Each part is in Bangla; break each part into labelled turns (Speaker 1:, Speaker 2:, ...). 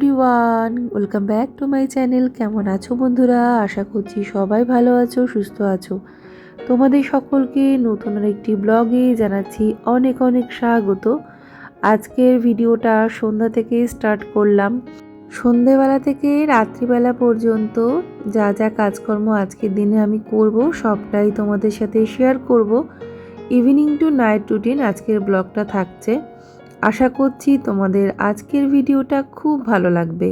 Speaker 1: Everyone, welcome back to my channel. কেমন আছো বন্ধুরা? আশা করছি সবাই ভালো আছো, সুস্থ আছো। তোমাদের সকলকে নতুন একটি ব্লগে জানাচ্ছি অনেক অনেক স্বাগত। আজকের ভিডিওটা সন্ধ্যা থেকে স্টার্ট করলাম। সন্ধেবেলা থেকে রাত্রিবেলা পর্যন্ত যা যা কাজকর্ম আজকের দিনে আমি করব সবটাই তোমাদের সাথে শেয়ার করব। ইভিনিং টু নাইট রুটিন আজকের ব্লগটা থাকছে। আশা করছি তোমাদের আজকের ভিডিওটা খুব ভালো লাগবে।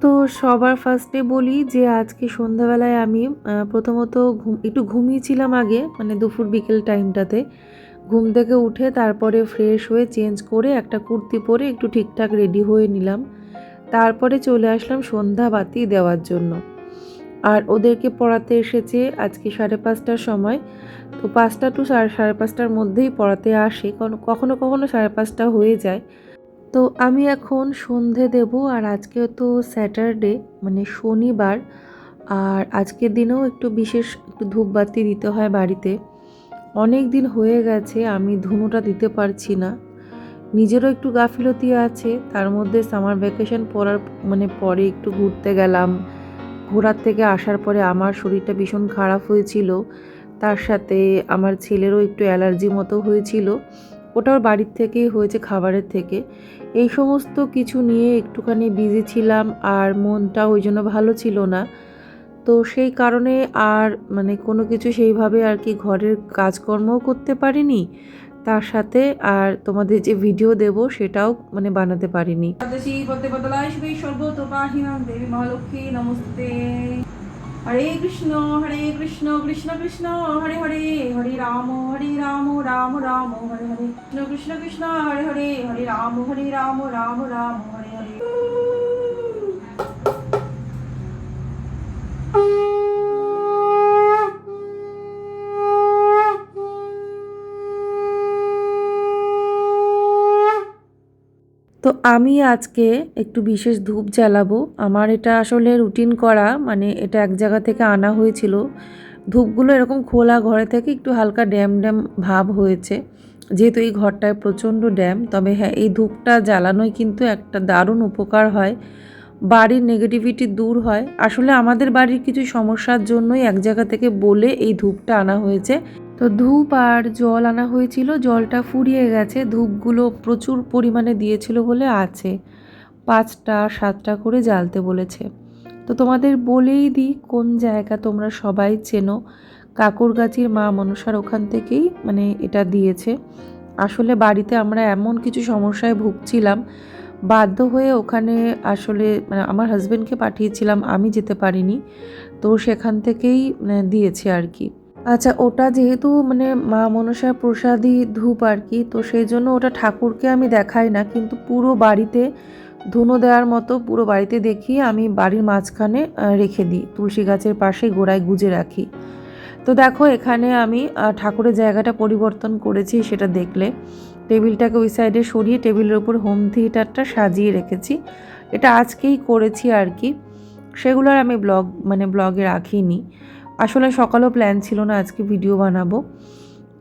Speaker 1: তো সবার ফার্স্টে বলি যে আজকে সন্ধ্যাবেলায় আমি প্রথমত একটু ঘুমিয়েছিলাম আগে, মানে দুপুর বিকেল টাইমটাতে। ঘুম থেকে উঠে তারপরে ফ্রেশ হয়ে চেঞ্জ করে একটা কুর্তি পরে একটু ঠিকঠাক রেডি হয়ে নিলাম। তারপরে চলে আসলাম সন্ধ্যা বাতি দেওয়ার জন্য। আর ওদেরকে পড়াতে এসেছে আজকে 5:30টার সময়। তো 5টা টু 5:30টার মধ্যেই পড়াতে আসে, কখনো কখনো 5:30 হয়ে যায়। তো আমি এখন সন্ধে দেব। আর আজকে তো স্যাটারডে, মানে শনিবার। আর আজকের দিনেও একটু বিশেষ একটু ধূপবাতি দিতে হয় বাড়িতে। অনেক দিন হয়ে গেছে আমি ধুনোটা দিতে পারছি না, নিজেরও একটু গাফিলতি আছে। তার মধ্যে সামার ভ্যাকেশন পরে একটু ঘুরতে গেলাম। ঘোরার থেকে আসার পরে আমার শরীরটা ভীষণ খারাপ হয়েছিল। তার সাথে আমার ছেলেরও একটু অ্যালার্জি মতো হয়েছিল, ওটাও বাড়ির থেকেই হয়েছে, খাবারের থেকে। এই সমস্ত কিছু নিয়ে একটুখানি বিজি ছিলাম, আর মনটা ওই জন্য ভালো ছিল না। তো সেই কারণে আর কোনো কিছু সেইভাবে আর কি ঘরের কাজকর্মও করতে পারিনি, তার সাথে আর তোমাদের যে ভিডিও দেব সেটাও বানাতে পারিনি। হরে কৃষ্ণ কৃষ্ণ কৃষ্ণ হরে হরে, হরে রাম রাম রাম হরে হরে, কৃষ্ণ কৃষ্ণ কৃষ্ণ হরে হরে, হরে রাম রাম রাম হরে হরে। তো আমি আজকে একটু বিশেষ ধূপ জ্বালাবো। আমার এটা আসলে রুটিন করা, এটা এক জায়গা থেকে আনা হয়েছিল। ধূপগুলো এরকম খোলা ঘরে থেকে একটু হালকা ড্যাম ড্যাম ভাব হয়েছে, যেহেতু এই ঘরটায় প্রচণ্ড ড্যাম। তবে হ্যাঁ, এই ধূপটা জ্বালানোই কিন্তু একটা দারুণ উপকার হয়, বাড়ির নেগেটিভিটি দূর হয়। আসলে আমাদের বাড়ির কিছু সমস্যার জন্যই এক জায়গা থেকে বলে এই ধূপটা আনা হয়েছে। তো ধূপ আর জল আনা হয়েছিল, জলটা ফুরিয়ে গেছে, ধূপগুলো প্রচুর পরিমাণে দিয়েছিল বলে আছে। 5টা 7টা করে জ্বালতে বলেছে। তো তোমাদের বলেই দিই কোন জায়গা তোমরা সবাই চেনো, কাকুরগাছির মা মনসার ওখান থেকেই এটা দিয়েছে। আসলে বাড়িতে আমরা এমন কিছু সমস্যায় ভুগছিলাম, বাধ্য হয়ে ওখানে আসলে আমার হাজব্যান্ডকে পাঠিয়েছিলাম, আমি যেতে পারিনি। তো সেখান থেকেই দিয়েছে আর কি। আচ্ছা, ওটা যেহেতু মা মনসার প্রসাদী ধূপ আর কি, তো সেই জন্য ওটা ঠাকুরকে আমি দেখাই না, কিন্তু পুরো বাড়িতে ধুনো দেওয়ার মতো পুরো বাড়িতে দেখিয়ে আমি বাড়ির মাঝখানে রেখে দিই, তুলসী গাছের পাশে গোড়ায় গুজে রাখি। তো দেখো এখানে আমি ঠাকুরের জায়গাটা পরিবর্তন করেছি, সেটা দেখলে। টেবিলটাকে ওই সাইডে সরিয়ে টেবিলের উপর হোম থিয়েটারটা সাজিয়ে রেখেছি। এটা আজকেই করেছি আর কি, সেগুলো আর আমি ব্লগে রাখিনি। আসলে সকালেও প্ল্যান ছিল না আজকে ভিডিও বানাবো।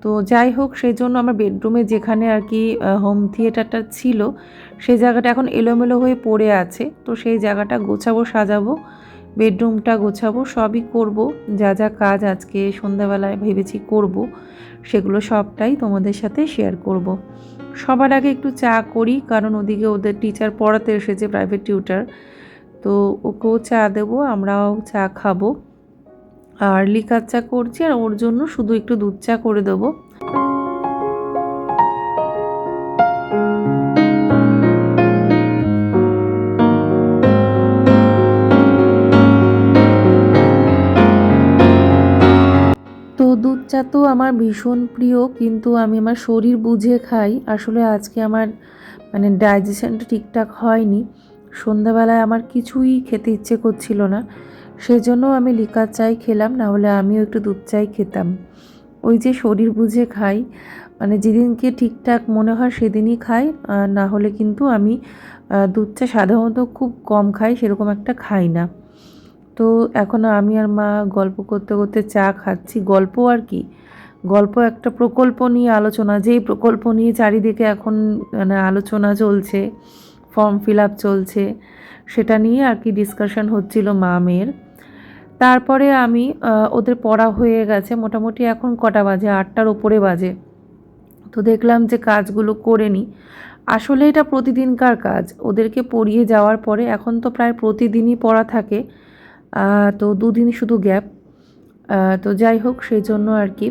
Speaker 1: তো যাই হোক, সেই জন্য আমার বেডরুমে যেখানে আর কি হোম থিয়েটারটা ছিল, সেই জায়গাটা এখন এলোমেলো হয়ে পড়ে আছে। তো সেই জায়গাটা গোছাবো, সাজাবো, বেডরুমটা গোছাবো, সবই করব। যা যা কাজ আজকে সন্ধ্যাবেলায় ভেবেছি করব, সেগুলো সবটাই তোমাদের সাথে শেয়ার করব। সবার আগে একটু চা করি, কারণ ওদিকে ওদের টিচার পড়াতে এসেছে, প্রাইভেট টিউটার। তো ওকেও চা দেবো, আমরাও চা খাবো। আর লিকার চা করছি, আর ওর জন্য শুধু একটু দুধ চা করে দেবো। তো দুধ চা তো আমার ভীষণ প্রিয়, কিন্তু আমি আমার শরীর বুঝে খাই। আসলে আজকে আমার ডাইজেশনটা ঠিকঠাক হয়নি, সন্ধ্যাবেলায় আমার কিছুই খেতে ইচ্ছে করছিল না, সেজন্য আমি লিকার চাই খেলাম, না হলে আমিও একটু দুধ চাই খেতাম। ওই যে শরীর বুঝে খাই, যেদিনকে ঠিকঠাক মনে হয় সেদিনই খাই, না হলে কিন্তু আমি দুধ চা সাধারণত খুব কম খাই, সেরকম একটা খাই না। তো এখন আমি আর মা গল্প করতে করতে চা খাচ্ছি। গল্প আর কি, গল্প একটা প্রকল্প নিয়ে আলোচনা, যেই প্রকল্প নিয়ে চারিদিকে এখন আলোচনা চলছে, ফর্ম ফিল আপ চলছে। সেটা নিয়ে আর কি ডিসকাশন হচ্ছিল মা মেয়ের। তারপরে আমি ওদের পড়া হয়ে গেছে, মোটামুটি এখন কটা বাজে, 8টার ওপরে বাজে। তো দেখলাম যে কাজগুলো করে নিই। আসলে এটা প্রতিদিনকার কাজ, ওদেরকে পড়িয়ে যাওয়ার পরে এখন তো প্রায় প্রতিদিনই পড়া থাকে, তো দুদিন শুধু গ্যাপ। তো যাই হোক, সেই জন্য আর কি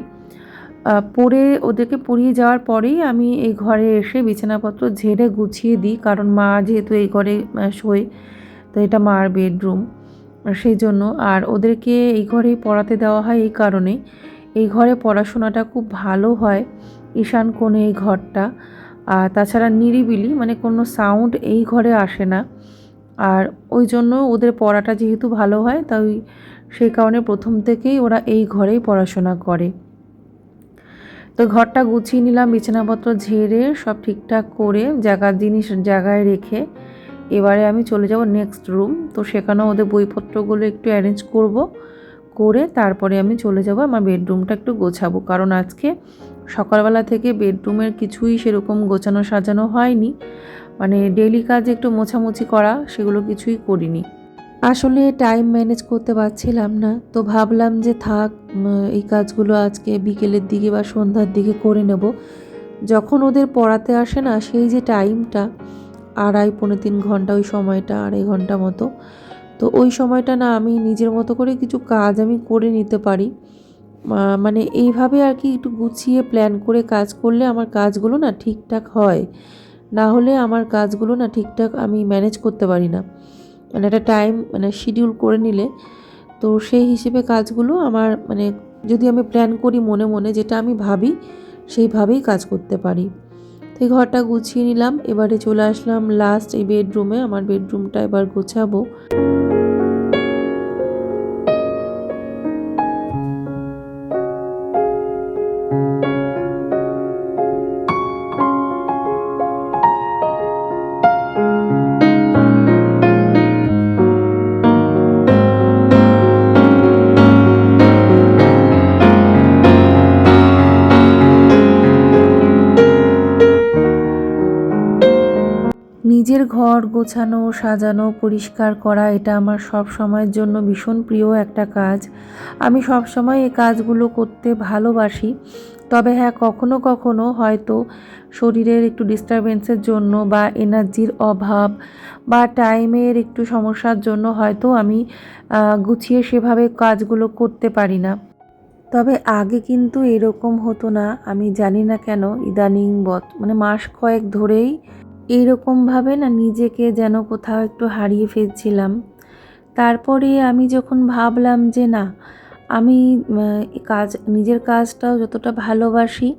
Speaker 1: পড়ে ওদেরকে পড়িয়ে যাওয়ার পরেই আমি এই ঘরে এসে বিছানাপত্র ঝেড়ে গুছিয়ে দিই, কারণ মা যেহেতু এই ঘরে শোয়, তো এটা মার বেডরুম, সেই জন্য। আর ওদেরকে এই ঘরেই পড়াতে দেওয়া হয় এই কারণে, এই ঘরে পড়াশোনাটা খুব ভালো হয়, ঈশান কোণে এই ঘরটা। আর তাছাড়া নিরিবিলি, মানে কোনো সাউন্ড এই ঘরে আসে না। আর ওই জন্য ওদের পড়াটা যেহেতু ভালো হয়, তাই সেই কারণে প্রথম থেকেই ওরা এই ঘরেই পড়াশোনা করে। তো ঘরটা গুছিয়ে নিলাম, বিছানাপত্র ঝেড়ে সব ঠিকঠাক করে জিনিস জায়গায় রেখে এবারে আমি চলে যাব নেক্সট রুম। তো সেখানেও ওদের বইপত্রগুলো একটু অ্যারেঞ্জ করে তারপরে আমি চলে যাব আমার বেডরুমটা একটু গোছাবো, কারণ আজকে সকালবেলা থেকে বেডরুমের কিছুই সেরকম গোছানো সাজানো হয়নি, মানে ডেইলি কাজ একটু মোছামুছি করা, সেগুলো কিছুই করিনি। আসলে টাইম ম্যানেজ করতে পারছিলাম না, তো ভাবলাম যে থাক, এই কাজগুলো আজকে বিকেলের দিকে বা সন্ধ্যার দিকে করে নেব। যখন ওদের পড়াতে আসে না, সেই যে টাইমটা 2.5-3 ঘন্টা, ওই সময়টা 2.5 ঘন্টা মতো, তো ওই সময়টা না আমি নিজের মতো করে কিছু কাজ আমি করে নিতে পারি। মানে এইভাবে আর কি একটু গুছিয়ে প্ল্যান করে কাজ করলে আমার কাজগুলো না ঠিকঠাক হয়, না হলে আমার কাজগুলো না ঠিকঠাক আমি ম্যানেজ করতে পারি না। মানে একটা টাইম মানে শিডিউল করে নিলে, তো সেই হিসেবে কাজগুলো আমার মানে যদি আমি প্ল্যান করি মনে মনে, যেটা আমি ভাবি সেইভাবেই কাজ করতে পারি। তো এই ঘরটা গুছিয়ে নিলাম, এবারে চলে আসলাম লাস্ট এই বেডরুমে। আমার বেডরুমটা এবার গোছাবো। নিজের ঘর গোছানো, সাজানো, পরিষ্কার করা, এটা আমার সব সময়ের জন্য ভীষণ প্রিয় একটা কাজ। আমি সব সময় এই কাজগুলো করতে ভালোবাসি। তবে হ্যাঁ, কখনো কখনো হয়তো শরীরের একটু ডিস্টারবেন্সের জন্য বা এনার্জির অভাব বা টাইমের একটু সমস্যার জন্য হয়তো আমি গুছিয়ে সেভাবে কাজগুলো করতে পারি না। তবে আগে কিন্তু এরকম হতো না, আমি জানি না কেন ইদানিং মানে মাস কয়েক ধরেই এইরকমভাবে না নিজেকে যেন কোথাও একটু হারিয়ে ফেলছিলাম। তারপরে আমি যখন ভাবলাম যে না, আমি নিজের কাজটাও যতটা ভালোবাসি,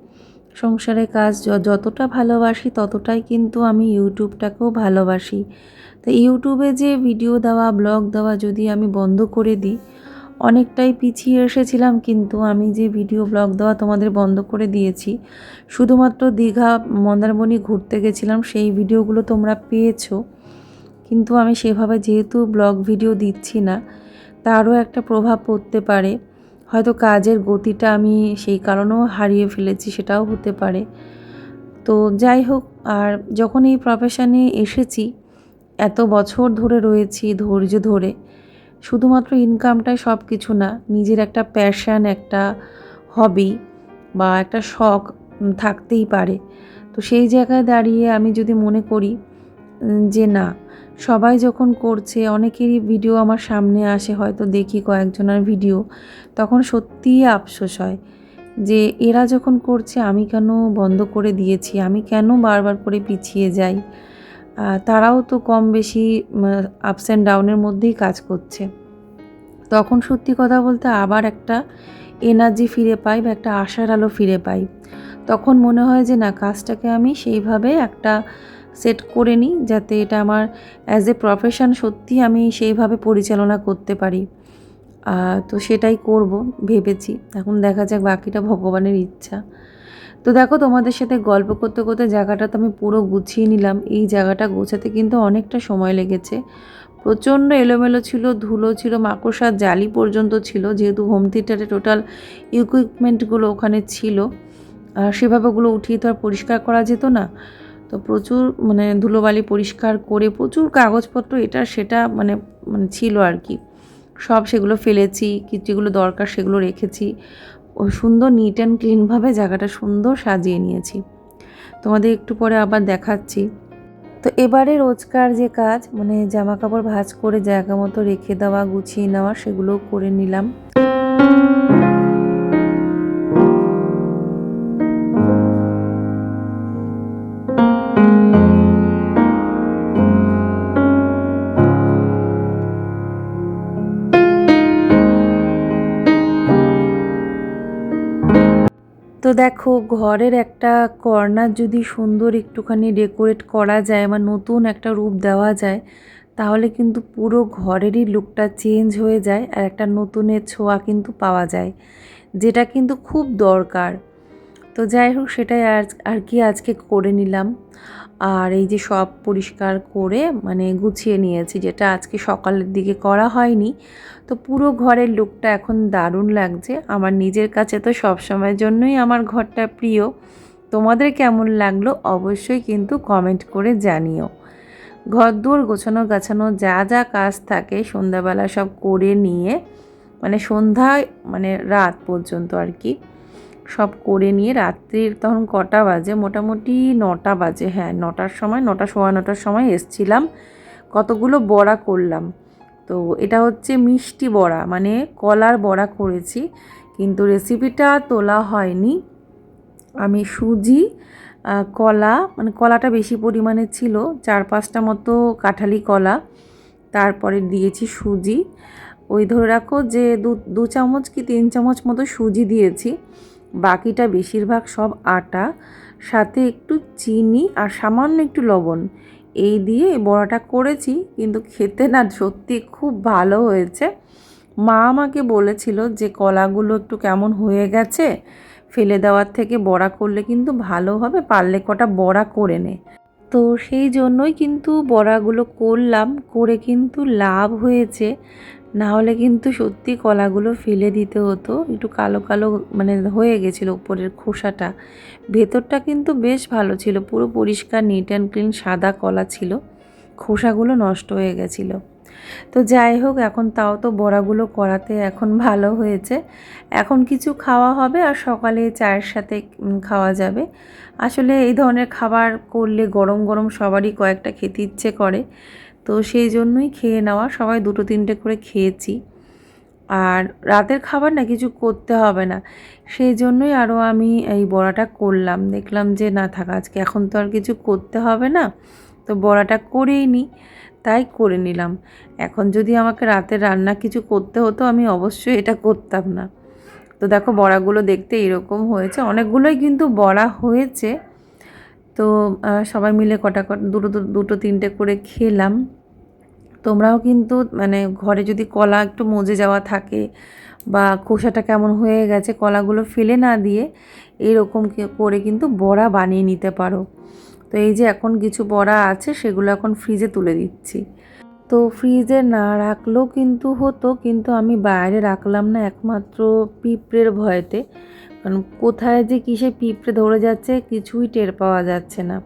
Speaker 1: সংসারের কাজ যতটা ভালোবাসি, ততটাই কিন্তু আমি ইউটিউবটাকেও ভালোবাসি। তো ইউটিউবে যে ভিডিও দেওয়া, ব্লগ দেওয়া যদি আমি বন্ধ করে দিই, অনেকটাই পিছিয়ে এসেছিলাম, কিন্তু আমি যে ভিডিও ব্লগ দেওয়া তোমাদের বন্ধ করে দিয়েছি, শুধুমাত্র দীঘা মন্দারমণি ঘুরতে গেছিলাম সেই ভিডিওগুলো তোমরা পেয়েছো, কিন্তু আমি সেভাবে যেহেতু ব্লগ ভিডিও দিচ্ছি না, তারও একটা প্রভাব পড়তে পারে। হয়তো কাজের গতিটা আমি সেই কারণেও হারিয়ে ফেলেছি, সেটাও হতে পারে। তো যাই হোক, আর যখন এই প্রফেশনে এসেছি, এত বছর ধরে রয়েছি ধৈর্য ধরে, শুধুমাত্র ইনকামটাই সব কিছু না, নিজের একটা প্যাশন, একটা হবি বা একটা শখ থাকতেই পারে। তো সেই জায়গায় দাঁড়িয়ে আমি যদি মনে করি যে না, সবাই যখন করছে, অনেকেরই ভিডিও আমার সামনে আসে, হয়তো দেখি কয়েকজনের ভিডিও, তখন সত্যিই আফসোস হয় যে এরা যখন করছে আমি কেন বন্ধ করে দিয়েছি, আমি কেন বারবার করে পিছিয়ে যাই। তারাও তো কম বেশি আপস অ্যান্ড ডাউনের মধ্যেই কাজ করছে। তখন সত্যি কথা বলতে আবার একটা এনার্জি ফিরে পাই বা একটা আশার আলো ফিরে পাই। তখন মনে হয় যে না, কাজটাকে আমি সেইভাবে একটা সেট করে নিই যাতে এটা আমার অ্যাজ এ প্রফেশন সত্যি আমি সেইভাবে পরিচালনা করতে পারি। তো সেটাই করব ভেবেছি। এখন দেখা যাক, বাকিটা ভগবানের ইচ্ছা। তো দেখো, তোমাদের সাথে গল্প করতে করতে জায়গাটা তো আমি পুরো গুছিয়ে নিলাম। এই জায়গাটা গোছাতে কিন্তু অনেকটা সময় লেগেছে। প্রচণ্ড এলোমেলো ছিল, ধুলো ছিল, মাকড়সার জালি পর্যন্ত ছিল, যেহেতু হোম থিয়েটারে টোটাল ইকুইপমেন্টগুলো ওখানে ছিল, সেভাবে ওগুলো উঠিয়ে তো আর পরিষ্কার করা যেত না। তো প্রচুর মানে ধুলোবালি পরিষ্কার করে প্রচুর কাগজপত্র এটা সেটা মানে মানে ছিল আর কি, সব সেগুলো ফেলেছি, যেগুলো দরকার সেগুলো রেখেছি। ও সুন্দর নিট অ্যান্ড ক্লিনভাবে জায়গাটা সুন্দর সাজিয়ে নিয়েছি। তোমাদের একটু পরে আবার দেখাচ্ছি। তো এবারে রোজকার যে কাজ মানে জামা কাপড় ভাঁজ করে জায়গা মতো রেখে দেওয়া, গুছিয়ে নেওয়া, সেগুলোও করে নিলাম। তো দেখো, ঘরের একটা কর্নার যদি সুন্দর একটুখানি ডেকোরেট করা যায় বা নতুন একটা রূপ দেওয়া যায়, তাহলে কিন্তু পুরো ঘরেরই লুকটা চেঞ্জ হয়ে যায় আর একটা নতুনের ছোঁয়া কিন্তু পাওয়া যায়, যেটা কিন্তু খুব দরকার। তো যাই হোক, সেটাই আর কি আজকে করে নিলাম। আর এই যে সব পরিষ্কার করে মানে গুছিয়ে নিয়েছি, যেটা আজকে সকালের দিকে করা হয়নি। তো পুরো ঘরের লুকটা এখন দারুণ লাগছে আমার নিজের কাছে। তো সব সময়ের জন্যই আমার ঘরটা প্রিয়। তোমাদের কেমন লাগলো অবশ্যই কিন্তু কমেন্ট করে জানিও। ঘরদোর গোছানো গাছানো যা যা কাজ থাকে সন্ধ্যাবেলা সব করে নিয়ে, মানে সন্ধ্যায় মানে রাত পর্যন্ত আর কি সব করে নিয়ে, রাত্রির তখন কটা বাজে, মোটামুটি 9টা বাজে, হ্যাঁ 9টার সময়, 9টা সোয়া 9টার সময় এসছিলাম। কতগুলো বড়া করলাম। তো এটা হচ্ছে মিষ্টি বড়া, মানে কলার বড়া করেছি, কিন্তু রেসিপিটা তোলা হয়নি। আমি সুজি, কলা, মানে কলাটা বেশি পরিমাণে ছিল, 4-5টা মতো কাঁঠালি কলা, তারপরে দিয়েছি সুজি, ওই ধরে রাখো যে দু চামচ কি 3 চামচ মতো সুজি দিয়েছি, বাকিটা বেশিরভাগ সব আটা, সাথে একটু চিনি আর সামান্য একটু লবণ, এই দিয়ে বড়াটা করেছি। কিন্তু খেতে না সত্যি খুব ভালো হয়েছে। মা আমাকে বলেছিল যে কলাগুলো একটু কেমন হয়ে গেছে, ফেলে দেওয়ার থেকে বড়া করলে কিন্তু ভালো হবে, পারলে কটা বড়া করে নে। তো সেই জন্যই কিন্তু বড়াগুলো করলাম, করে কিন্তু লাভ হয়েছে। না হলে কিন্তু সত্যি কলাগুলো ফেলে দিতে হতো, একটু কালো কালো মানে হয়ে গেছিলো উপরের খোসাটা, ভেতরটা কিন্তু বেশ ভালো ছিল, পুরো পরিষ্কার নিট অ্যান্ড ক্লিন সাদা কলা ছিল, খোসাগুলো নষ্ট হয়ে গেছিলো। তো যাই হোক, এখন তাও তো বড়াগুলো করাতে এখন ভালো হয়েছে। এখন কিছু খাওয়া হবে আর সকালে চায়ের সাথে খাওয়া যাবে। আসলে এই ধরনের খাবার করলে গরম গরম সবারই কয়েকটা খেতে ইচ্ছে করে, তো সেই জন্যই খেয়ে নেওয়া, সবাই 2-3টে করে খেয়েছি। আর রাতের খাবার না কিছু করতে হবে না, সেই জন্যই আরও আমি এই বড়াটা করলাম। দেখলাম যে না থাক, আজকে এখন তো আর কিছু করতে হবে না, তো বড়াটা করেই নিই, তাই করে নিলাম। এখন যদি আমাকে রাতে রান্না কিছু করতে হতো আমি অবশ্যই এটা করতাম না। তো দেখো, বড়াগুলো দেখতে এরকম হয়েছে, অনেকগুলোই কিন্তু বড়া হয়েছে। তো সবাই মিলে কটা দুটো 3টে করে খেলাম। তোমরাও কিন্তু মানে ঘরে যদি কলা একটু মজে যাওয়া থাকে বা খোসাটা কেমন হয়ে গেছে, কলাগুলো ফেলে না দিয়ে এরকম করে কিন্তু বড়া বানিয়ে নিতে পারো। তো এই যে এখন কিছু বড়া আছে, সেগুলো এখন ফ্রিজে তুলে দিচ্ছি। তো ফ্রিজে না রাখলেও কিন্তু হতো, কিন্তু আমি বাইরে রাখলাম না একমাত্র পিঁপড়ের ভয়েতে, কারণ কোথায় যে কিসে পিঁপড়ে ধরে যাচ্ছে কিছুই টের পাওয়া যাচ্ছে না।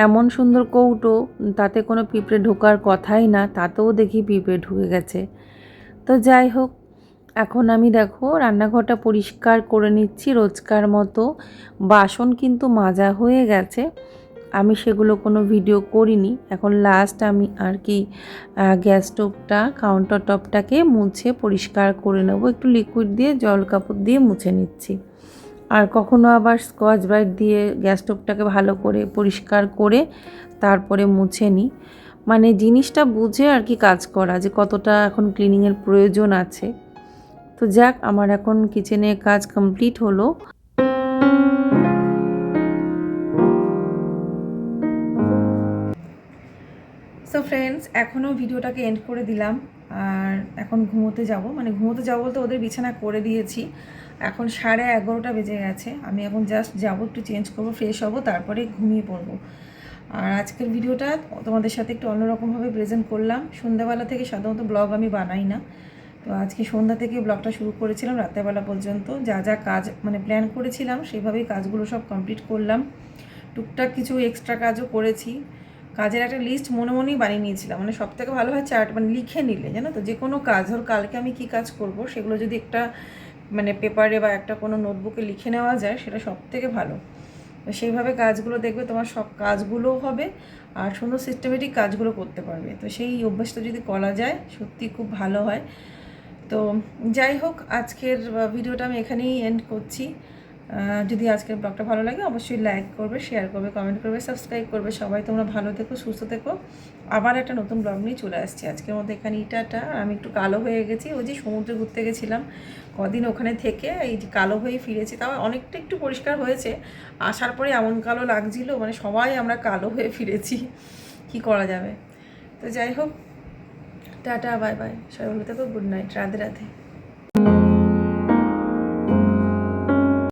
Speaker 1: এমন সুন্দর কৌটো, তাতে কোনো পিঁপড়ে ঢোকার কথাই না, তাতেও দেখি পিঁপড়ে ঢুকে গেছে। তো যাই হোক, এখন আমি দেখো রান্নাঘরটা পরিষ্কার করে নিচ্ছি রোজকার মতো। বাসন কিন্তু মাজা হয়ে গেছে, আমি সেগুলো কোনো ভিডিও করিনি। এখন লাস্ট আমি আর কি গ্যাস স্টোভটা, কাউন্টার টপটাকে মুছে পরিষ্কার করে নেব, একটু লিকুইড দিয়ে জল কাপড় দিয়ে মুছে নিচ্ছি। আর কখনো আবার স্কচ ব্রাইট দিয়ে গ্যাস স্টোভটাকে ভালো করে পরিষ্কার করে তারপরে মুছে নিই, মানে জিনিসটা বুঝে আর কি কাজ করা, যে কতটা এখন ক্লিনিংয়ের প্রয়োজন আছে। তো যাক, আমার এখন কিচেনে কাজ কমপ্লিট হলো। সো ফ্রেন্ডস, এখনও ভিডিওটাকে এন্ড করে দিলাম, আর এখন ঘুমোতে যাব, মানে ঘুমোতে যাবো বলতে ওদের বিছানা করে দিয়েছি। এখন 11:30 বেজে গেছে, আমি এখন জাস্ট যাবো, একটু চেঞ্জ করবো, ফ্রেশ হবো, তারপরে ঘুমিয়ে পড়বো। আর আজকের ভিডিওটা তোমাদের সাথে একটু অন্যরকমভাবে প্রেজেন্ট করলাম। সন্ধ্যাবেলা থেকে সাধারণত ব্লগ আমি বানাই না, তো আজকে সন্ধ্যা থেকে ব্লগটা শুরু করেছিলাম, রাতেরবেলা পর্যন্ত যা যা কাজ মানে প্ল্যান করেছিলাম সেইভাবেই কাজগুলো সব কমপ্লিট করলাম। টুকটাক কিছু এক্সট্রা কাজও করেছি। কাজের একটা লিস্ট মনে মনেই বানিয়ে নিয়েছিলাম, মানে সব থেকে ভালো হয় চার্ট, মানে লিখে নিলে, জানো তো, যে কোনো কাজ, ধর কালকে আমি কী কাজ করব সেগুলো যদি একটা মানে পেপারে বা একটা কোনো নোটবুকে লিখে নেওয়া যায় সেটা সব থেকে ভালো। তো সেইভাবে কাজগুলো দেখবে তোমার সব কাজগুলোও হবে আর সুন্দর সিস্টেমেটিক কাজগুলো করতে পারবে। তো সেই অভ্যাসটা যদি করা যায় সত্যি খুব ভালো হয়। তো যাই হোক, আজকের ভিডিওটা আমি এখানেই এন্ড করছি। যদি আজকের ব্লগটা ভালো লাগে অবশ্যই লাইক করবে, শেয়ার করবে, কমেন্ট করবে, সাবস্ক্রাইব করবে। সবাই তোমরা ভালো থেকো, সুস্থ থেকো। আবার একটা নতুন ব্লগ নিয়ে চলে আসছি। আজকের মধ্যে এখানে টাটা। আমি একটু কালো হয়ে গেছি, ওই যে সমুদ্রে ঘুরতে গেছিলাম কদিন, ওখানে থেকে এই যে কালো হয়ে ফিরেছি। তাও অনেকটা একটু পরিষ্কার হয়েছে, আসার পরে এমন কালো লাগছিল, মানে সবাই আমরা কালো হয়ে ফিরেছি, কি করা যাবে। তো যাই হোক, টাটা, বাই বাই, সবাই ভালো থেকো, গুড নাইট, রাধে রাধে।